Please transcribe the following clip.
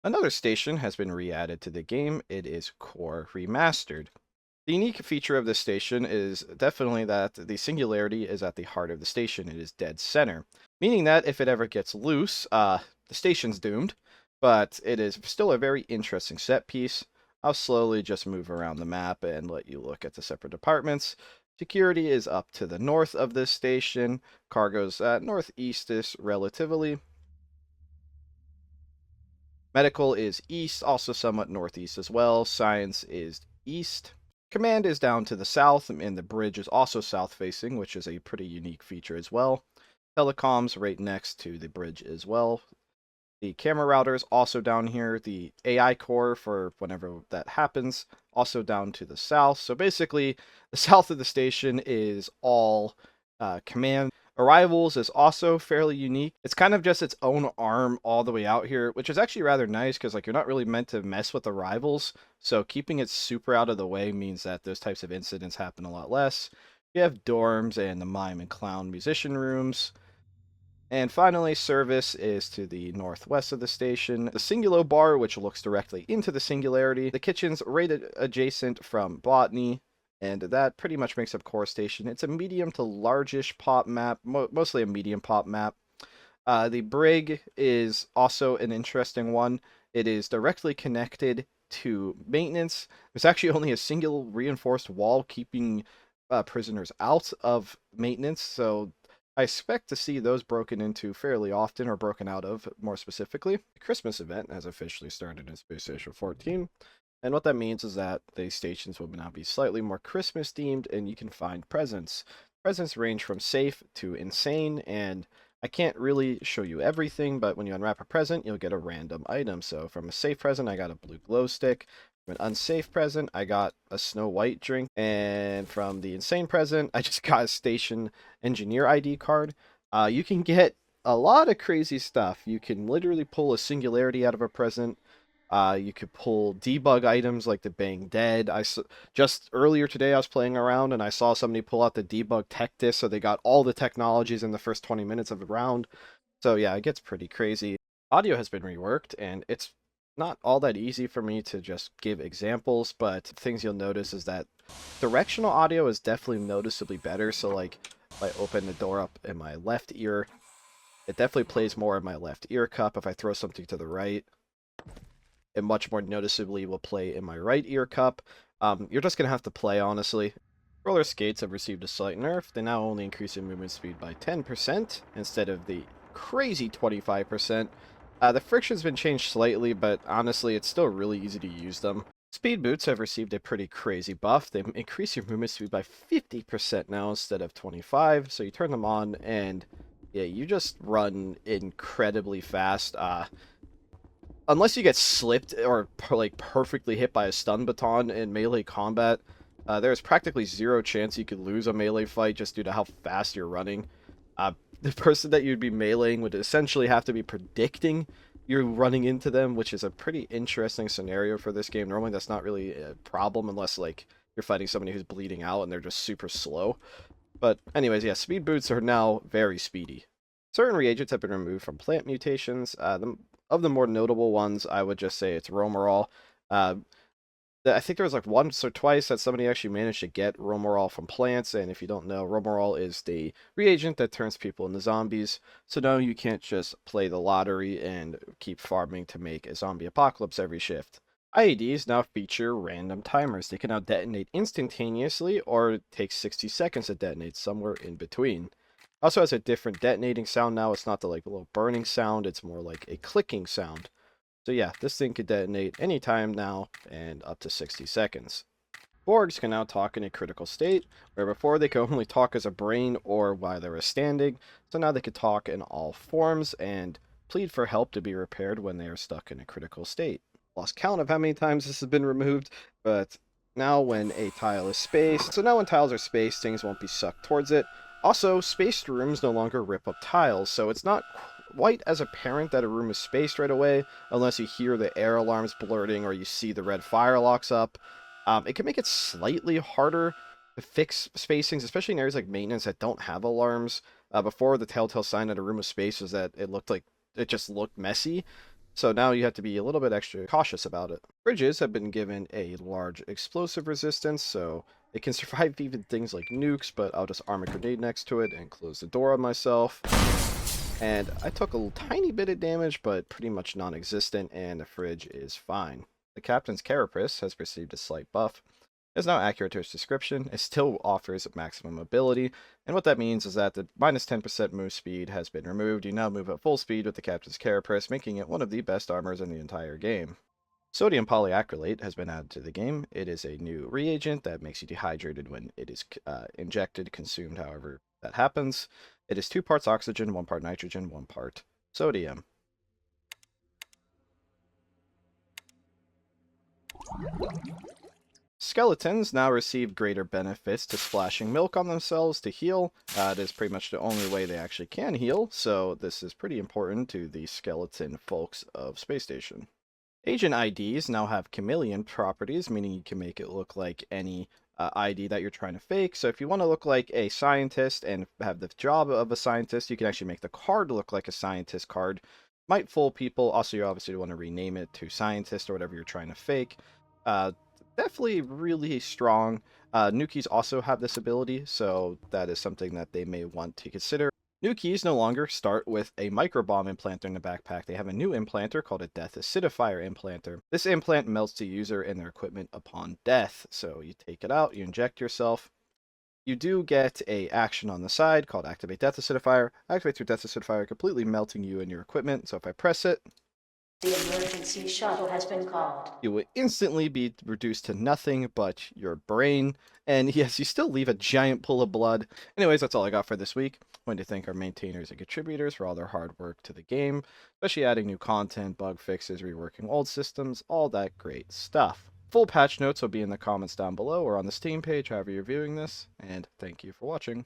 Another station has been re-added to the game. It is Core Remastered. The unique feature of this station is definitely that the singularity is at the heart of the station. It is dead center, meaning that if it ever gets loose, the station's doomed, but it is still a very interesting set piece. I'll slowly just move around the map and let you look at the separate departments. Security is up to the north of this station. Cargo's northeast-ish relatively. Medical is east, also somewhat northeast as well. Science is east. Command is down to the south, and the bridge is also south facing, which is a pretty unique feature as well. Telecoms right next to the bridge as well. The camera router is also down here. The AI core for whenever that happens, also down to the south. So basically, the south of the station is all command. Arrivals is also fairly unique. It's kind of just its own arm all the way out here, which is actually rather nice because like you're not really meant to mess with arrivals. So keeping it super out of the way means that those types of incidents happen a lot less. You have dorms and the mime and clown musician rooms. And finally, service is to the northwest of the station. The Singulo bar, which looks directly into the singularity. The kitchen's right adjacent from botany, and that pretty much makes up core station. It's a medium to largish pop map, mostly a medium pop map. The brig is also an interesting one. It is directly connected to maintenance. There's actually only a single reinforced wall keeping prisoners out of maintenance, so I expect to see those broken into fairly often, or broken out of more specifically. The Christmas event has officially started in Space Station 14, and what that means is that the stations will now be slightly more Christmas themed, and you can find presents. Presents range from safe to insane, and I can't really show you everything, but when you unwrap a present, you'll get a random item. So from a safe present, I got a blue glow stick. From an unsafe present, I got a Snow White drink. And from the insane present, I just got a station engineer ID card. You can get a lot of crazy stuff. You can literally pull a singularity out of a present. You could pull debug items like the Bang Dead. Just earlier today I was playing around and I saw somebody pull out the debug tech disc, so they got all the technologies in the first 20 minutes of the round. So yeah, it gets pretty crazy. Audio has been reworked, and it's not all that easy for me to just give examples, but things you'll notice is that directional audio is definitely noticeably better. So like if I open the door up in my left ear, it definitely plays more in my left ear cup. If I throw something to the right, it much more noticeably will play in my right ear cup. You're just going to have to play, honestly. Roller skates have received a slight nerf. They now only increase your movement speed by 10% instead of the crazy 25%. The friction's been changed slightly, but honestly, it's still really easy to use them. Speed boots have received a pretty crazy buff. They increase your movement speed by 50% now instead of 25. So you turn them on, and yeah, you just run incredibly fast. Unless you get slipped or like perfectly hit by a stun baton in melee combat, there's practically zero chance you could lose a melee fight just due to how fast you're running. The person that you'd be meleeing would essentially have to be predicting you're running into them, which is a pretty interesting scenario for this game. Normally that's not really a problem unless like you're fighting somebody who's bleeding out and they're just super slow. But anyways, yeah, speed boots are now very speedy. Certain reagents have been removed from plant mutations. Of the more notable ones, I would just say it's Romarol. Uh, I think there was like once or twice that somebody actually managed to get Romarol from plants, and if you don't know, Romarol is the reagent that turns people into zombies. So no, you can't just play the lottery and keep farming to make a zombie apocalypse every shift. IEDs now feature random timers. They can now detonate instantaneously, or it takes 60 seconds to detonate, somewhere in between. Also has a different detonating sound now. It's not the like little burning sound, it's more like a clicking sound. So yeah, this thing could detonate anytime now and up to 60 seconds. Borgs can now talk in a critical state, where before they could only talk as a brain or while they were standing, so now they could talk in all forms and plead for help to be repaired when they are stuck in a critical state. Lost count of how many times this has been removed, but now when a tile is spaced, so now when tiles are spaced, things won't be sucked towards it. Also, spaced rooms no longer rip up tiles, so it's not quite as apparent that a room is spaced right away, unless you hear the air alarms blurting or you see the red fire locks up. It can make it slightly harder to fix spacings, especially in areas like maintenance that don't have alarms. Before, the telltale sign that a room was spaced was that it just looked messy. So now you have to be a little bit extra cautious about it. Fridges have been given a large explosive resistance, so it can survive even things like nukes, but I'll just arm a grenade next to it and close the door on myself. And I took a tiny bit of damage, but pretty much non-existent, and the fridge is fine. The captain's Carapace has received a slight buff. It's now accurate to its description. It still offers maximum mobility, and what that means is that the minus 10% move speed has been removed. You now move at full speed with the captain's Carapace, making it one of the best armors in the entire game. Sodium polyacrylate has been added to the game. It is a new reagent that makes you dehydrated when it is injected, consumed, however that happens. It is 2 parts oxygen, 1 part nitrogen, 1 part sodium. Skeletons now receive greater benefits to splashing milk on themselves to heal. It is pretty much the only way they actually can heal, so this is pretty important to the skeleton folks of Space Station. Agent IDs now have chameleon properties, meaning you can make it look like any ID that you're trying to fake. So if you want to look like a scientist and have the job of a scientist, you can actually make the card look like a scientist card. Might fool people. Also, you obviously want to rename it to scientist or whatever you're trying to fake. Definitely really strong. Nukies also have this ability, so that is something that they may want to consider. Nukies no longer start with a microbomb implanter in the backpack. They have a new implanter called a death acidifier implanter. This implant melts the user and their equipment upon death. So you take it out, you inject yourself. You do get a action on the side called activate death acidifier. Activates your death acidifier, completely melting you and your equipment. So if I press it, the emergency shuttle has been called. You will instantly be reduced to nothing but your brain. And yes, you still leave a giant pool of blood. Anyways, that's all I got for this week. I want to thank our maintainers and contributors for all their hard work to the game, especially adding new content, bug fixes, reworking old systems, all that great stuff. Full patch notes will be in the comments down below or on the Steam page, however you're viewing this, and thank you for watching.